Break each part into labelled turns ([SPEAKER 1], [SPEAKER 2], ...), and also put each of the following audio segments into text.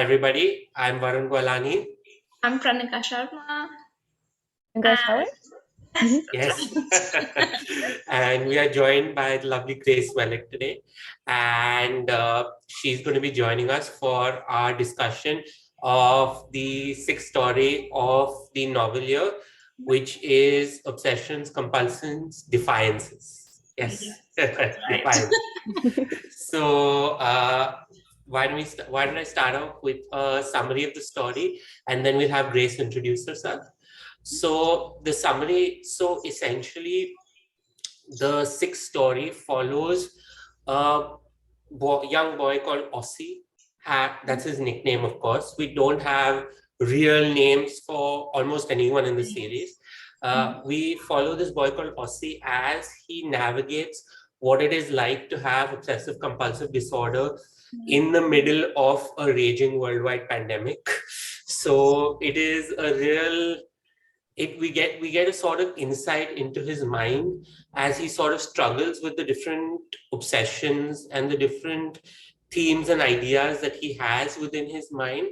[SPEAKER 1] everybody. I'm Varun Gwalani.
[SPEAKER 2] I'm Pranika Sharma.
[SPEAKER 3] And Grace Howard?
[SPEAKER 1] Yes. And we are joined by the lovely Grace Wellick today. And she's going to be joining us for our discussion of the sixth story of the novel here, which is Obsessions, Compulsions, Defiances. Yes. Defiance. So why don't I start off with a summary of the story, and then we'll have Grace introduce herself. So the summary, so essentially the sixth story follows a young boy called Ossie. That's his nickname, of course. We don't have real names for almost anyone in the series. We follow this boy called Ossie as he navigates what it is like to have obsessive compulsive disorder in the middle of a raging worldwide pandemic. So it is a real we get a sort of insight into his mind as he sort of struggles with the different obsessions and the different themes and ideas that he has within his mind,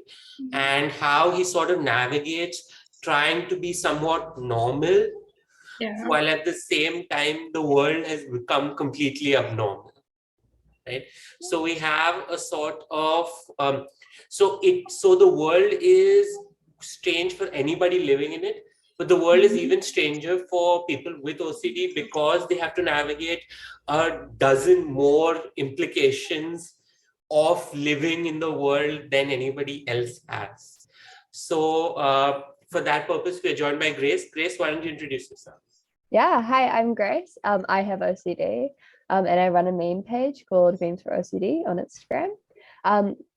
[SPEAKER 1] and how he sort of navigates trying to be somewhat normal while at the same time the world has become completely abnormal, right? So we have a sort of so the world is strange for anybody living in it, but the world is even stranger for people with OCD because they have to navigate a dozen more implications of living in the world than anybody else has. So for that purpose, we're joined by Grace. Grace, why don't you introduce yourself?
[SPEAKER 3] Yeah, hi, I'm Grace. I have OCD, and I run a meme page called Memes for OCD on Instagram.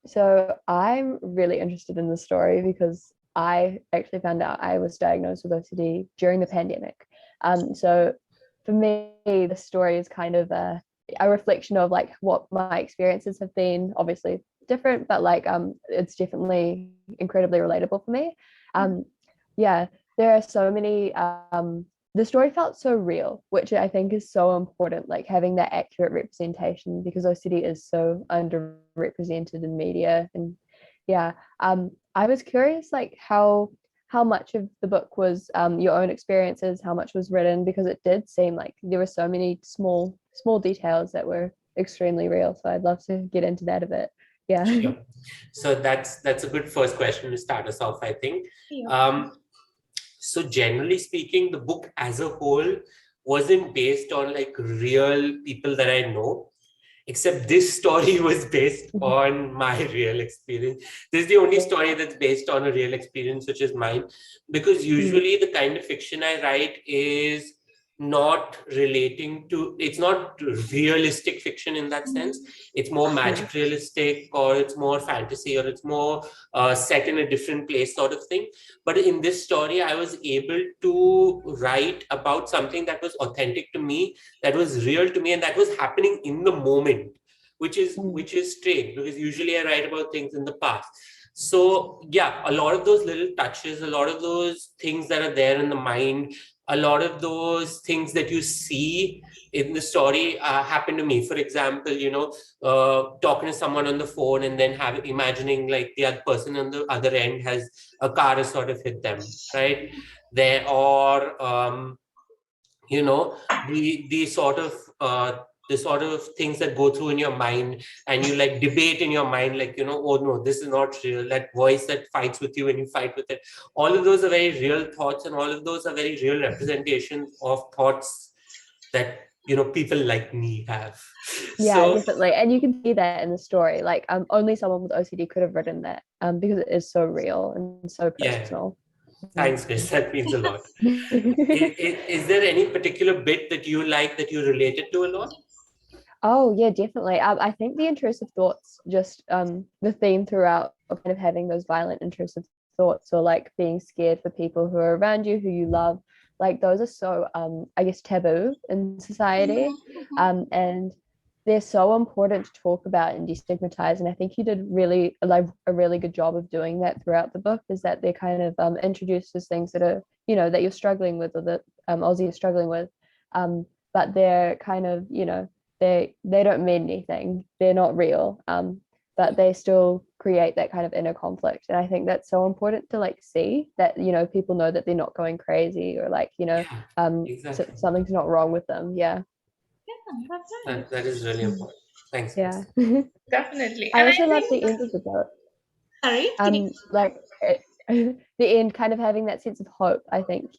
[SPEAKER 3] So I'm really interested in the story because I actually found out I was diagnosed with OCD during the pandemic. So for me, the story is kind of a reflection of like what my experiences have been, obviously different, but like it's definitely incredibly relatable for me. Yeah, there are so many the story felt so real, which I think is so important, like having that accurate representation, because OCD is so underrepresented in media. And yeah, I was curious like how much of the book was your own experiences, how much was written, because it did seem like there were so many small details that were extremely real. So I'd love to get into that a bit. Yeah.
[SPEAKER 1] Sure. So that's a good first question to start us off, I think. So generally speaking, the book as a whole wasn't based on like real people that I know, except this story was based on my real experience. This is the only story that's based on a real experience, which is mine, because usually the kind of fiction I write is not relating to, it's not realistic fiction in that sense. It's more magic realistic, or it's more fantasy, or it's more set in a different place sort of thing. But in this story, I was able to write about something that was authentic to me, that was real to me, and that was happening in the moment, which is strange, because usually I write about things in the past. So yeah, a lot of those little touches, a lot of those things that are there in the mind, a lot of those things that you see in the story happen to me. For example, talking to someone on the phone and then imagining like the other person on the other end has a car has sort of hit them, right there, or the sort of things that go through in your mind, and you like debate in your mind, like, oh no, this is not real. That voice that fights with you when you fight with it, all of those are very real thoughts, and all of those are very real representations of thoughts that people like me have.
[SPEAKER 3] Yeah, definitely. And you can see that in the story. Like only someone with OCD could have written that, because it is so real and so personal.
[SPEAKER 1] Thanks, Chris. That means a lot. Is there any particular bit that you like, that you related to a lot?
[SPEAKER 3] Oh yeah, definitely. I think the intrusive thoughts, just the theme throughout of kind of having those violent intrusive thoughts, or like being scared for people who are around you, who you love, like those are so I guess taboo in society, and they're so important to talk about and destigmatize. And I think you did really like a really good job of doing that throughout the book, is that they're kind of introduced as things that are, that you're struggling with, or that Aussie is struggling with, but they're kind of, they don't mean anything, they're not real, but they still create that kind of inner conflict. And I think that's so important to like see that, people know that they're not going crazy, or like,
[SPEAKER 1] Yeah, exactly.
[SPEAKER 3] something's not wrong with them. Yeah.
[SPEAKER 2] Yeah, that's right.
[SPEAKER 1] That is really
[SPEAKER 3] Mm.
[SPEAKER 1] important. Thanks,
[SPEAKER 3] Yeah.
[SPEAKER 1] Chris.
[SPEAKER 2] Definitely.
[SPEAKER 3] I
[SPEAKER 2] And
[SPEAKER 3] also
[SPEAKER 2] I
[SPEAKER 3] love
[SPEAKER 2] think,
[SPEAKER 3] the end of the book.
[SPEAKER 2] sorry,
[SPEAKER 3] Like the end, kind of having that sense of hope. I think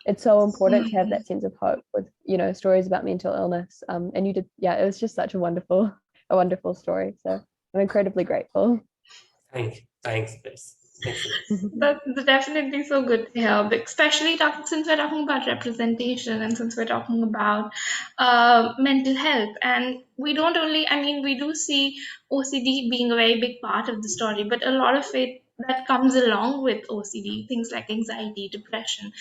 [SPEAKER 3] it's so important to have
[SPEAKER 2] mm,
[SPEAKER 3] that sense of hope with stories about mental illness. And you did, yeah, it was just such a wonderful story. So I'm incredibly grateful.
[SPEAKER 1] Thank you. Thanks, Chris. Thanks a lot.
[SPEAKER 2] that's definitely so good to hear, but especially since we're talking about representation and since we're talking about mental health. And we don't only, I mean, we do see OCD being a very big part of the story, but a lot of it that comes along with OCD, things like anxiety, depression,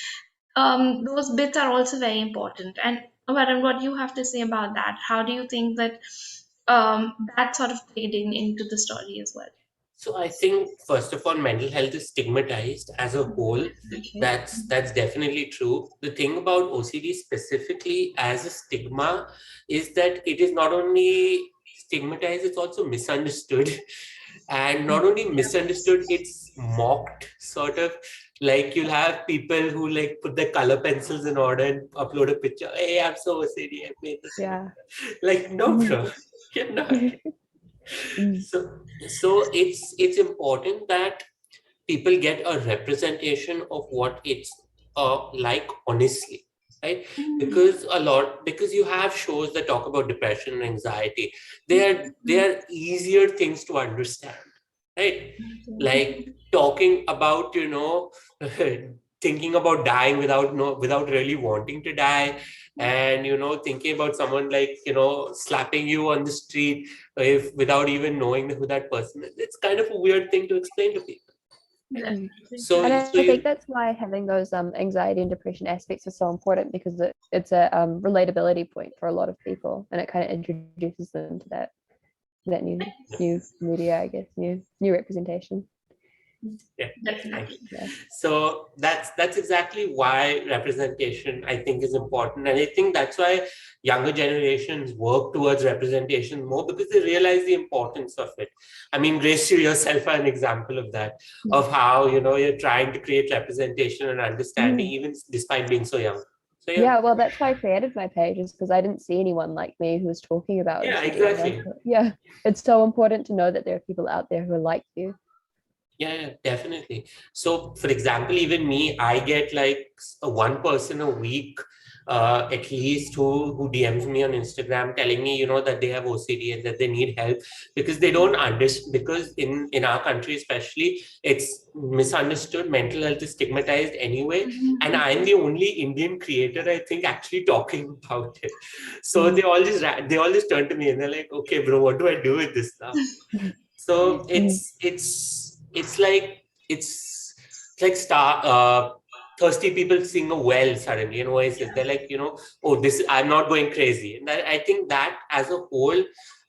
[SPEAKER 2] those bits are also very important. And Varun, what do you have to say about that? How do you think that that sort of played into the story as well?
[SPEAKER 1] So I think first of all, mental health is stigmatized as a whole.
[SPEAKER 2] Okay.
[SPEAKER 1] That's definitely true. The thing about OCD specifically as a stigma is that it is not only stigmatized, it's also misunderstood. And not only misunderstood, it's mocked, sort of. Like you'll have people who like put their color pencils in order and upload a picture. Hey, I'm so OCD, I made this.
[SPEAKER 3] Yeah.
[SPEAKER 1] Like, no,
[SPEAKER 3] Mhm.
[SPEAKER 1] bro, you're not.
[SPEAKER 3] Mm.
[SPEAKER 1] So it's important that people get a representation of what it's like honestly, right? Because you have shows that talk about depression and anxiety. They are easier things to understand, right? Like talking about thinking about dying without really wanting to die, and thinking about someone like slapping you on the street if without even knowing who that person is. It's kind of a weird thing to explain to people.
[SPEAKER 3] Mm.
[SPEAKER 2] Definitely.
[SPEAKER 3] And
[SPEAKER 1] So
[SPEAKER 3] I think
[SPEAKER 1] you,
[SPEAKER 3] that's why having those anxiety and depression aspects is so important, because it's a relatability point for a lot of people, and it kind of introduces them to that new media, I guess, new representation.
[SPEAKER 1] yeah, thank you.
[SPEAKER 2] Definitely.
[SPEAKER 3] Yeah.
[SPEAKER 1] So that's exactly why representation, I think, is important, and I think that's why younger generations work towards representation more, because they realize the importance of it. I mean, Grace, you yourself are an example of that, of how you're trying to create representation and understanding
[SPEAKER 3] Mm.
[SPEAKER 1] even despite being so young. So yeah,
[SPEAKER 3] Yeah, well, that's why I created my page, is because I didn't see anyone like me who was talking about
[SPEAKER 1] yeah,
[SPEAKER 3] OCD. And I
[SPEAKER 1] exactly.
[SPEAKER 3] thought, yeah, it's so important to know that there are people out there who are like you.
[SPEAKER 1] Yeah, definitely. So, for example, even me, I get like one person a week, at least, who DMs me on Instagram telling me, that they have OCD and that they need help, because they don't understand. Because in our country, especially, it's misunderstood. Mental health is stigmatized anyway, and I'm the only Indian creator, I think, actually talking about it. So
[SPEAKER 3] Mm.
[SPEAKER 1] they all just turn to me and they're like, "Okay, bro, what do I do with this now?" So
[SPEAKER 3] Mm.
[SPEAKER 1] it's like thirsty people seeing a well suddenly in oasis. They're like, oh, this I'm not going crazy. And I think that as a whole,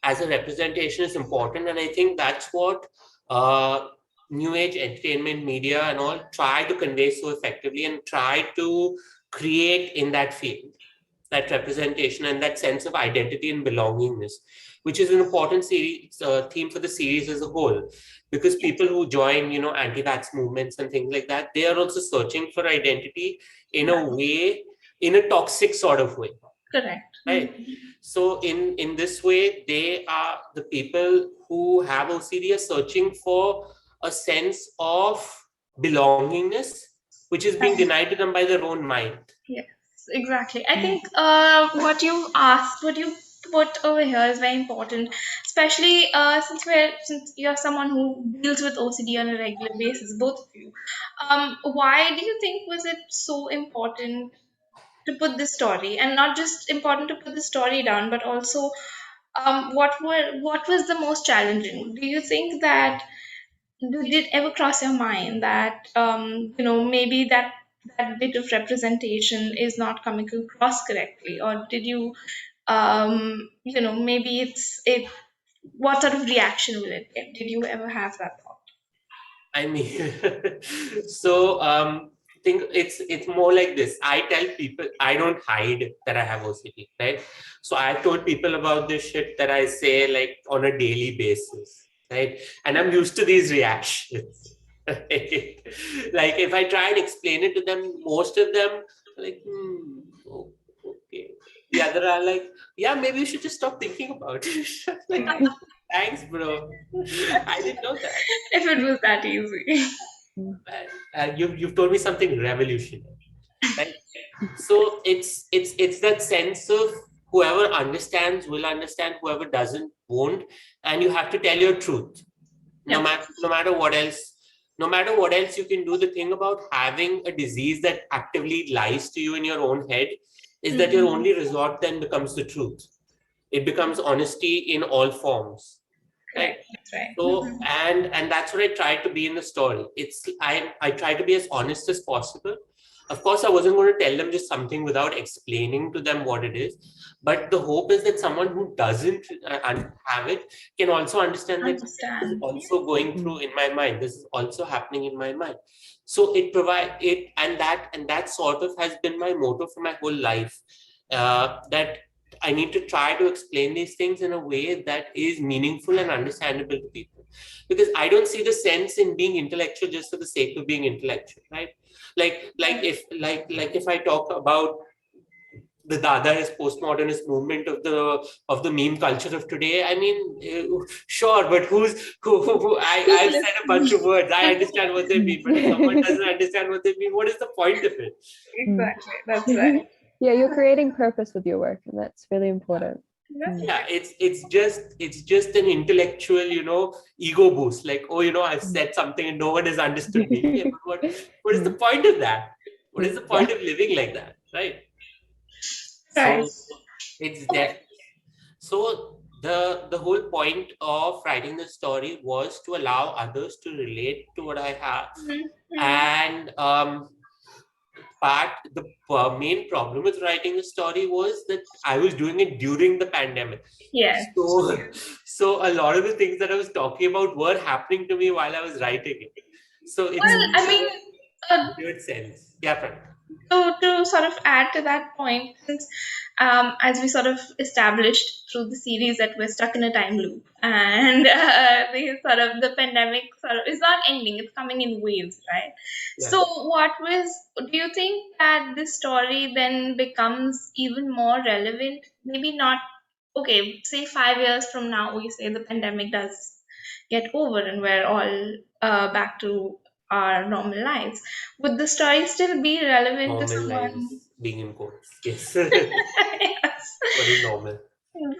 [SPEAKER 1] as a representation is important. And I think that's what uh, new age entertainment media and all try to convey so effectively and try to create in that field, that representation and that sense of identity and belongingness, which is an important series theme for the series as a whole. Because people who join, anti-vax movements and things like that, they are also searching for identity in a
[SPEAKER 2] Right.
[SPEAKER 1] way, in a toxic sort of way,
[SPEAKER 2] Correct.
[SPEAKER 1] right? So in this way, they are the people who have OCD are searching for a sense of belongingness, which is being
[SPEAKER 2] Right.
[SPEAKER 1] denied to them by their own mind.
[SPEAKER 2] Yes, exactly. I
[SPEAKER 3] Mm.
[SPEAKER 2] think what you asked, what you put over here is very important, especially since you're someone who deals with OCD on a regular basis, both of you. Why do you think was it so important to put this story, and not just important to put the story down, but also what was the most challenging? Do you think that did it ever cross your mind that maybe that bit of representation is not coming across correctly, or did you maybe it what sort of reaction will it get? Did you ever have that thought?
[SPEAKER 1] I mean, so think it's more like this. I tell people I don't hide that I have OCD, right? So I've told people about this shit that I say like on a daily basis. right? And I'm used to these reactions. Right? Like if I try and explain it to them, most of them are like, okay. The other are like, yeah, maybe you should just stop thinking about it. Like, thanks, bro. I didn't know that.
[SPEAKER 2] If it was that easy.
[SPEAKER 1] You've told me something revolutionary, right? So it's that sense of whoever understands will understand, whoever doesn't won't, and you have to tell your truth,
[SPEAKER 2] Yep.
[SPEAKER 1] no matter what else. No matter what else you can do, the thing about having a disease that actively lies to you in your own head is that your only resort then becomes the truth. It becomes honesty in all forms, right?
[SPEAKER 2] Correct. That's right.
[SPEAKER 1] So and that's what I tried to be in the story. I tried to be as honest as possible. Of course, I wasn't going to tell them just something without explaining to them what it is. But the hope is that someone who doesn't have it can also understand that this is
[SPEAKER 2] Understand.
[SPEAKER 1] also going through in my mind. This is also happening in my mind. So it provide it, and that sort of has been my motto for my whole life. That I need to try to explain these things in a way that is meaningful and understandable to people. Because I don't see the sense in being intellectual just for the sake of being intellectual, right? Like if I talk about the Dadaist postmodernist movement of the meme culture of today. I mean, sure, but I've said a bunch of words. I understand what they mean, but if someone doesn't understand what they mean, what is the point of it?
[SPEAKER 2] Exactly. That's right.
[SPEAKER 3] Yeah, you're creating purpose with your work, and that's really important.
[SPEAKER 1] Yeah, it's just an intellectual, ego boost. Like, oh, I've said something and no one has understood me. Yeah, but what is the point of that? What is the point of living like that, right?
[SPEAKER 2] Right.
[SPEAKER 1] So it's def so the whole point of writing the story was to allow others to relate to what I have. And the main problem with writing the story was that I was doing it during the pandemic.
[SPEAKER 2] Yes.
[SPEAKER 1] So a lot of the things that I was talking about were happening to me while I was writing it. So it's
[SPEAKER 2] Well, I mean, uh,
[SPEAKER 1] weird sense. Yeah, Pran.
[SPEAKER 2] to sort of add to that point, since as we sort of established through the series that we're stuck in a time loop, and the pandemic sort of is not ending; it's coming in waves, right?
[SPEAKER 1] Yeah,
[SPEAKER 2] So, do you think that this story then becomes even more relevant? Maybe not. Okay, say 5 years from now, we say the pandemic does get over and we're all back to our normal lives. Would the story still be relevant to
[SPEAKER 1] normal
[SPEAKER 2] someone?
[SPEAKER 1] lives being in quotes. Yes.
[SPEAKER 2] Yes.
[SPEAKER 1] What is normal?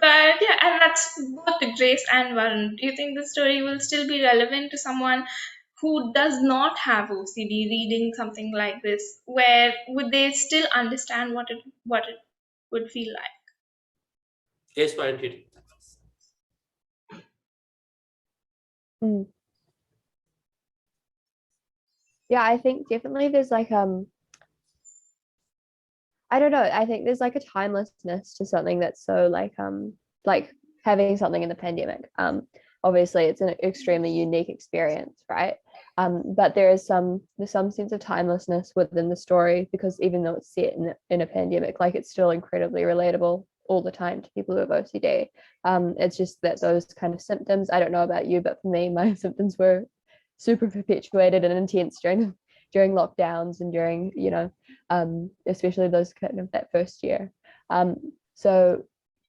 [SPEAKER 2] But yeah, and that's both to Grace and Varun. Do you think the story will still be relevant to someone who does not have OCD reading something like this? Where would they still understand what it would feel like?
[SPEAKER 1] Yes, why don't you take that?
[SPEAKER 3] Mm. Yeah, I think definitely there's like I don't know, I think there's like a timelessness to something that's so like having something in the pandemic. Obviously it's an extremely unique experience, right? But there's some sense of timelessness within the story, because even though it's set in a pandemic, like it's still incredibly relatable all the time to people who have OCD. It's just that those kind of symptoms, I don't know about you, but for me, my symptoms were super perpetuated and intense during lockdowns and during, especially those kind of that first year. So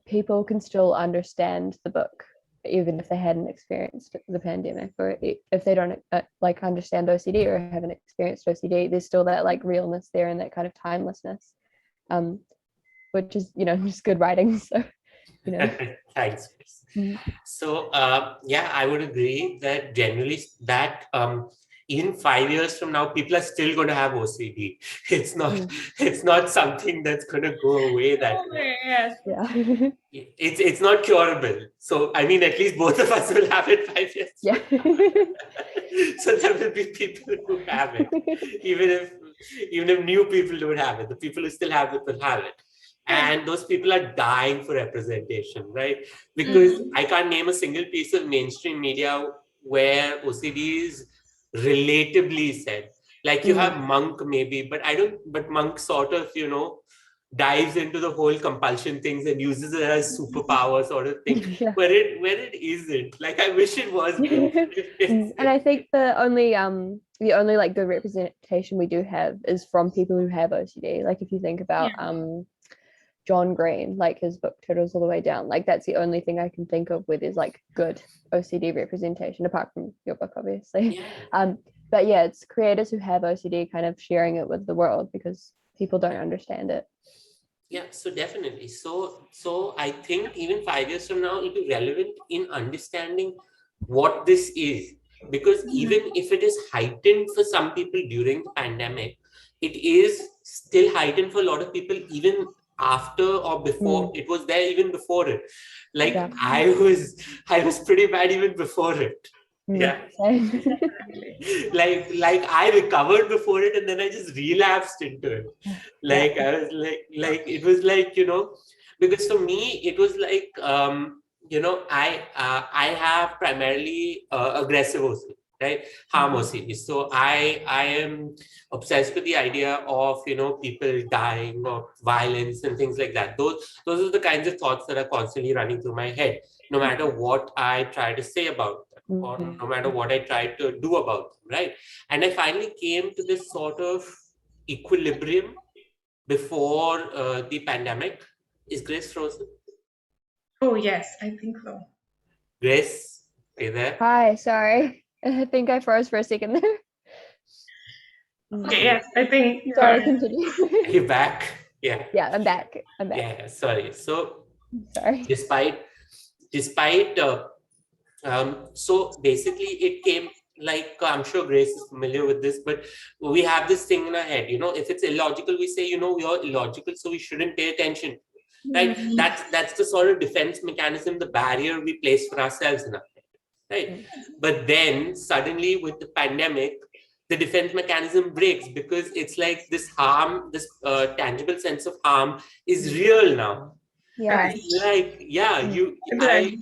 [SPEAKER 3] people can still understand the book even if they hadn't experienced the pandemic, or if they don't like understand OCD or haven't experienced OCD. There's still that like realness there and that kind of timelessness, um, which is just good writing. So
[SPEAKER 1] Thanks, Chris.
[SPEAKER 3] mm,
[SPEAKER 1] So, yeah, I would agree that generally that in 5 years from now, people are still going to have OCD. It's not
[SPEAKER 3] mm,
[SPEAKER 1] it's not something that's going to go away that way.
[SPEAKER 2] Okay, yes.
[SPEAKER 3] yeah.
[SPEAKER 1] It's not curable. So, I mean, at least both of us will have it 5 years
[SPEAKER 3] Yeah.
[SPEAKER 1] from now. So there will be people who have it, even if new people don't have it. The people who still have it will have it. And those people are dying for representation, right? Because I can't name a single piece of mainstream media where OCD is relatively said. Like you have Monk maybe, but I don't. But Monk sort of, dives into the whole compulsion things and uses it as superpower sort of thing,
[SPEAKER 3] Yeah.
[SPEAKER 1] where it isn't. Like I wish it was, though.
[SPEAKER 3] And I think the only like good representation we do have is from people who have OCD. Like if you think about
[SPEAKER 2] Yeah.
[SPEAKER 3] John Green, like his book Turtles All the Way Down, like that's the only thing I can think of where there's like good OCD representation, apart from your book, obviously.
[SPEAKER 1] Yeah.
[SPEAKER 3] But yeah, it's creators who have OCD kind of sharing it with the world because people don't understand it.
[SPEAKER 1] Yeah, so definitely. So I think even 5 years from now, it'll be relevant in understanding what this is. Because even if it is heightened for some people during the pandemic, it is still heightened for a lot of people even after or before.
[SPEAKER 3] Mm,
[SPEAKER 1] It was there even before it. Like
[SPEAKER 3] yeah.
[SPEAKER 1] I was pretty bad even before it.
[SPEAKER 3] Mm,
[SPEAKER 1] Yeah.
[SPEAKER 3] same.
[SPEAKER 1] Like I recovered before it and then I just relapsed into it.
[SPEAKER 3] Yeah.
[SPEAKER 1] Like I was like it was like, because for me it was like, I have primarily aggressive OCD, right? Harm OCD. So I am obsessed with the idea of, people dying or violence and things like that. Those are the kinds of thoughts that are constantly running through my head, no matter what I try to say about them, or
[SPEAKER 3] Mm.
[SPEAKER 1] no matter what I try to do about them, right? And I finally came to this sort of equilibrium before the pandemic. Is Grace frozen?
[SPEAKER 2] Oh, yes, I think so.
[SPEAKER 1] Grace, are you there?
[SPEAKER 3] Hi, sorry. I think I froze for a second there. Mm.
[SPEAKER 2] Okay, yes, I think
[SPEAKER 3] Sorry,
[SPEAKER 2] you're.
[SPEAKER 3] continue.
[SPEAKER 1] Are you back? Yeah,
[SPEAKER 3] Yeah, I'm back. I'm back.
[SPEAKER 1] yeah. Sorry. So,
[SPEAKER 3] Sorry.
[SPEAKER 1] despite so basically it came, like, I'm sure Grace is familiar with this, but we have this thing in our head, if it's illogical, we say, you're illogical, so we shouldn't pay attention, right? That's the sort of defense mechanism, the barrier we place for ourselves in our head, right?
[SPEAKER 3] Mm.
[SPEAKER 1] But then suddenly with the pandemic, the defense mechanism breaks, because it's like this harm, this tangible sense of harm is real now.
[SPEAKER 3] Yeah.
[SPEAKER 2] Right.
[SPEAKER 1] It's like, yeah,
[SPEAKER 3] Mm.
[SPEAKER 2] Exactly.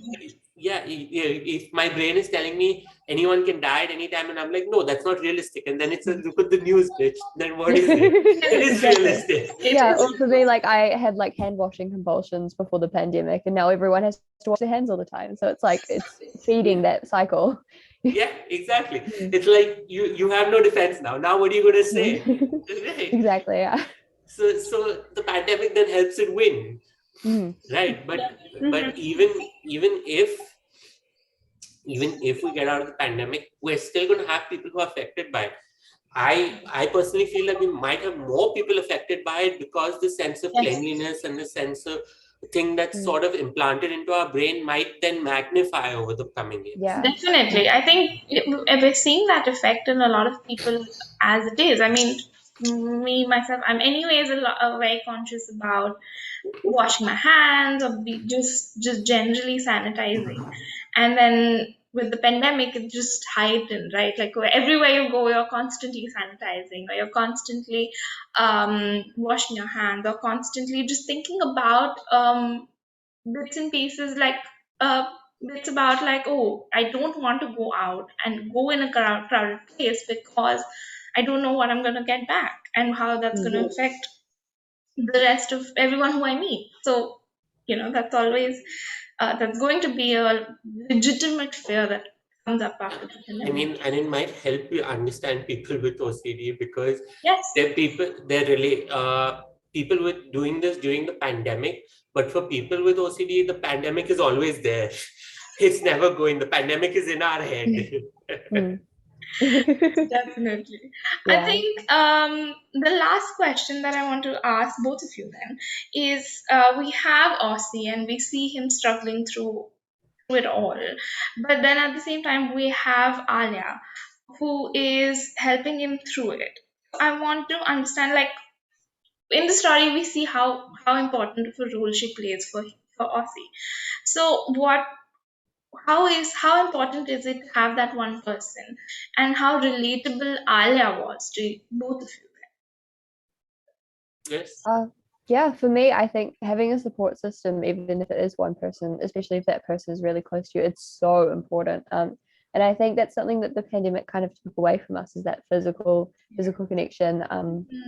[SPEAKER 1] yeah, if my brain is telling me anyone can die at any time, and I'm like, no, that's not realistic. And then it's a look at the news, bitch. Then what is it? It is
[SPEAKER 3] Exactly.
[SPEAKER 1] realistic.
[SPEAKER 2] It
[SPEAKER 3] Yeah, or
[SPEAKER 2] is.
[SPEAKER 3] for me, like I had like hand washing compulsions before the pandemic, and now everyone has to wash their hands all the time. So it's like it's feeding that cycle.
[SPEAKER 1] Yeah, exactly.
[SPEAKER 3] Mm.
[SPEAKER 1] It's like you have no defense now. Now what are you gonna say? Right.
[SPEAKER 3] Exactly. Yeah.
[SPEAKER 1] So the pandemic then helps it win.
[SPEAKER 3] Mm.
[SPEAKER 1] Right. But
[SPEAKER 2] Mhm.
[SPEAKER 1] even if we get out of the pandemic, we're still gonna have people who are affected by it. I personally feel like we might have more people affected by it, because the sense of
[SPEAKER 2] Yes.
[SPEAKER 1] cleanliness and the sense of thing that's
[SPEAKER 3] Mm.
[SPEAKER 1] sort of implanted into our brain might then magnify over the coming years.
[SPEAKER 3] Yeah.
[SPEAKER 2] Definitely. I think we're seeing that effect in a lot of people as it is. I mean, me, myself, I'm anyways very conscious about washing my hands or just generally sanitizing. And then with the pandemic, it just heightened, right? Like everywhere you go, you're constantly sanitizing, or you're constantly washing your hands, or constantly just thinking about bits and pieces, like uh, bits about like, oh, I don't want to go out and go in a crowded place because I don't know what I'm going to get back and how that's going
[SPEAKER 3] Mm.
[SPEAKER 2] to affect the rest of everyone who I meet. So, that's always that's going to be a legitimate fear that comes up
[SPEAKER 1] Yeah.
[SPEAKER 2] after the
[SPEAKER 1] I
[SPEAKER 2] pandemic.
[SPEAKER 1] mean, and it might help you understand people with OCD, because
[SPEAKER 2] Yes,
[SPEAKER 1] they're really people with doing this during the pandemic. But for people with OCD, the pandemic is always there. It's never going. The pandemic is in our head.
[SPEAKER 3] Mm.
[SPEAKER 2] definitely. I
[SPEAKER 3] Yeah.
[SPEAKER 2] think the last question that I want to ask both of you then is, we have Aussie and we see him struggling through it all, but then at the same time we have Alia who is helping him through it. I want to understand, like, in the story we see how important of a role she plays for Aussie. So how important is it to have that one person, and how relatable Alia was to both of you?
[SPEAKER 1] Yes.
[SPEAKER 3] Uh, yeah, for me, I think having a support system, even if it is one person, especially if that person is really close to you, it's so important. And I think that's something that the pandemic kind of took away from us, is that physical connection,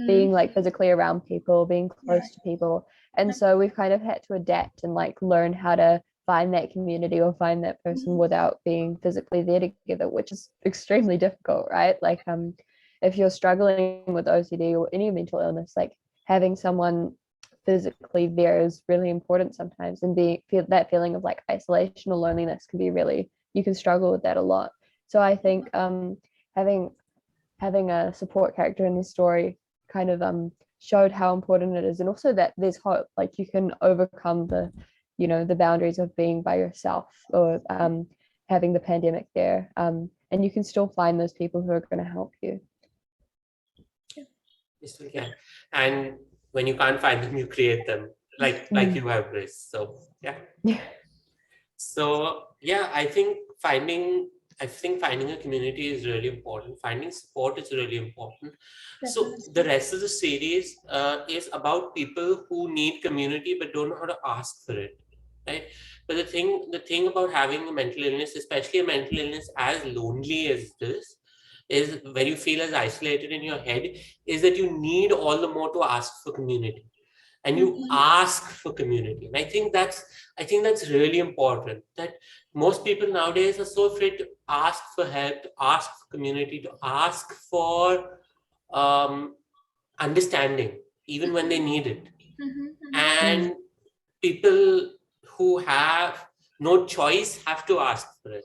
[SPEAKER 3] being like physically around people, being close to people. And so we've kind of had to adapt and like learn how to find that community or find that person without being physically there together, which is extremely difficult, right? Like if you're struggling with OCD or any mental illness, like having someone physically there is really important sometimes, and that feeling of like isolation or loneliness can be really, you can struggle with that a lot. So I think having having a support character in the story kind of showed how important it is, and also that there's hope, like you can overcome the boundaries of being by yourself, or having the pandemic there, and you can still find those people who are going to help you.
[SPEAKER 1] You still can. And when you can't find them, you create them, like you have, Grace. So yeah. So yeah, I think finding a community is really important. Finding support is really important. So the rest of the series is about people who need community but don't know how to ask for it, right? But the thing about having a mental illness, especially a mental illness as lonely as this, is when you feel as isolated in your head, is that you need all the more to ask for community, and you ask for community. And I think that's really important, that most people nowadays are so afraid to ask for help, to ask for community, to ask for um, understanding, even when they need it. And people who have no choice have to ask for it.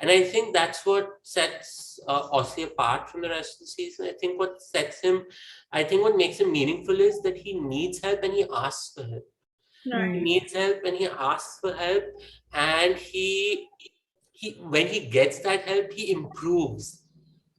[SPEAKER 1] And I think that's what sets Ossie apart from the rest of the season. I think what makes him meaningful is that he needs help and he asks for help. He needs help and he asks for help, and he when he gets that help, he improves.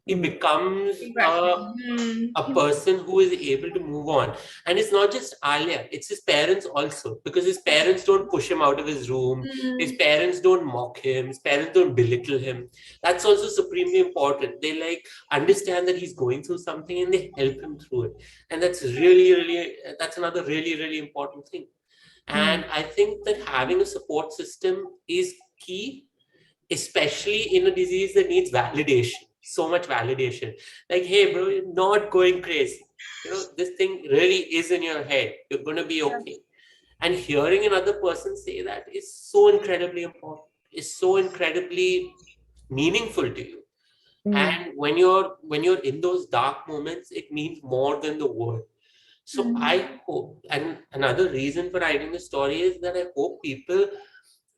[SPEAKER 1] He becomes a person who is able to move on. And it's not just Alia, it's his parents also, because his parents don't push him out of his room, his parents don't mock him, his parents don't belittle him. That's also supremely important. They like understand that he's going through something and they help him through it. And that's another really, really important thing. And I think that having a support system is key, especially in a disease that needs validation, so much validation. Like, hey, bro, you're not going crazy. This thing really is in your head. You're going to be okay. And hearing another person say that is so incredibly important, is so incredibly meaningful to you. And when you're in those dark moments, it means more than the word. So I hope, and another reason for writing the story is that I hope people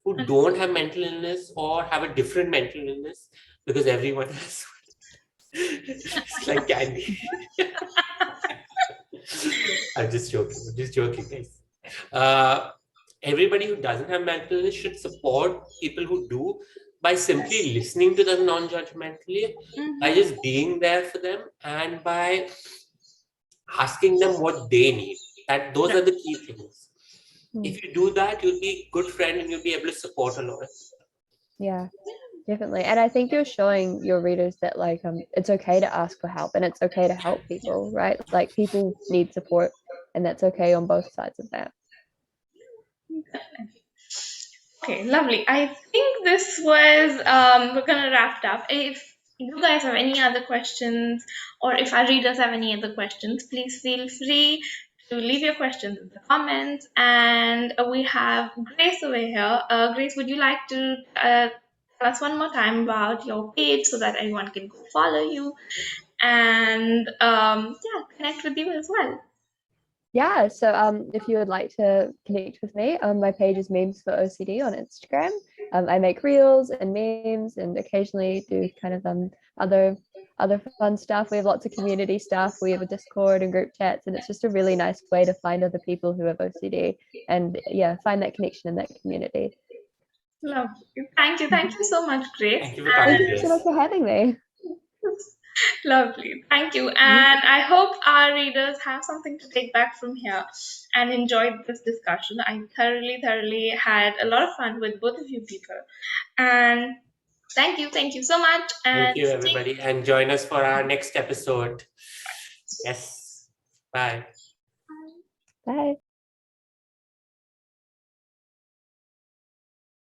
[SPEAKER 1] who don't have mental illness or have a different mental illness, because everyone has it's like candy. I'm just joking, guys. Uh, Everybody who doesn't have mental illness should support people who do by simply listening to them non-judgmentally, by just being there for them, and by asking them what they need. Those are the key things. If you do that, you'll be a good friend and you'll be able to support a lot of people.
[SPEAKER 3] Yeah, definitely. And I think you're showing your readers that like it's okay to ask for help, and it's okay to help people, right? Like people need support, and that's okay on both sides of that.
[SPEAKER 2] Okay, lovely. I think this was we're gonna wrap it up. If you guys have any other questions, or if our readers have any other questions, please feel free to leave your questions in the comments. And we have Grace over here. Grace, would you like to tell us one more time about your page so that everyone can go follow you and yeah, connect with you as well?
[SPEAKER 3] Yeah, so if you would like to connect with me, my page is Memes for OCD on Instagram. I make reels and memes, and occasionally do kind of other fun stuff. We have lots of community stuff. We have a Discord and group chats, and it's just a really nice way to find other people who have OCD, and yeah, find that connection in that community.
[SPEAKER 2] Lovely. Thank you so much, Grace.
[SPEAKER 1] Thank you for
[SPEAKER 3] Thank
[SPEAKER 1] coming,
[SPEAKER 3] you so much
[SPEAKER 1] Grace.
[SPEAKER 3] for having me.
[SPEAKER 2] Lovely. Thank you. And I hope our readers have something to take back from here and enjoyed this discussion. I thoroughly had a lot of fun with both of you people. And thank you so much.
[SPEAKER 1] Thank
[SPEAKER 2] And
[SPEAKER 1] you, everybody. And join us for our next episode. Yes. Bye.
[SPEAKER 3] Bye.